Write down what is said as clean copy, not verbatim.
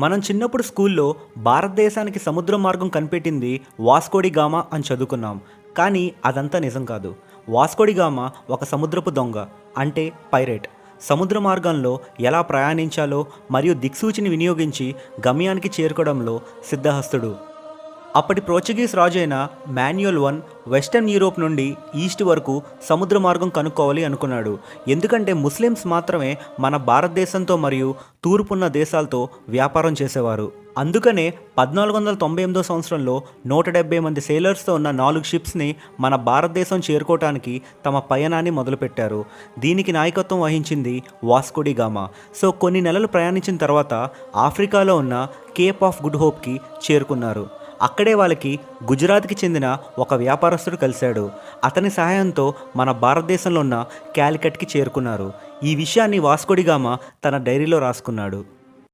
మనం చిన్నప్పుడు స్కూల్లో భారతదేశానికి సముద్ర మార్గం కనిపెట్టింది వాస్కోడి గామా అని చదువుకున్నాం. కానీ అదంతా నిజం కాదు. వాస్కోడి గామా ఒక సముద్రపు దొంగ, అంటే పైరేట్. సముద్ర మార్గంలో ఎలా ప్రయాణించాలో మరియు దిక్సూచిని వినియోగించి గమ్యానికి చేరుకోవడంలో సిద్ధహస్తుడు. అప్పటి పోర్చుగీస్ రాజు అయిన మాన్యుయల్ I వెస్టర్న్ యూరోప్ నుండి ఈస్ట్ వరకు సముద్ర మార్గం కనుక్కోవాలి అనుకున్నాడు. ఎందుకంటే ముస్లిమ్స్ మాత్రమే మన భారతదేశంతో మరియు తూర్పున్న దేశాలతో వ్యాపారం చేసేవారు. అందుకనే 1498 సంవత్సరంలో 170 మంది సేలర్స్తో ఉన్న 4 షిప్స్ని మన భారతదేశం చేరుకోవటానికి తమ పయనాన్ని మొదలుపెట్టారు. దీనికి నాయకత్వం వహించింది వాస్కోడి గామా. సో కొన్ని నెలలు ప్రయాణించిన తర్వాత ఆఫ్రికాలో ఉన్న కేప్ ఆఫ్ గుడ్ హోప్కి చేరుకున్నారు. అక్కడే వాళ్ళకి గుజరాత్కి చెందిన ఒక వ్యాపారస్తుడు కలిశాడు. అతని సహాయంతో మన భారతదేశంలో ఉన్న క్యాలికట్కి చేరుకున్నారు. ఈ విషయాన్ని వాస్కోడి గామా తన డైరీలో రాసుకున్నాడు.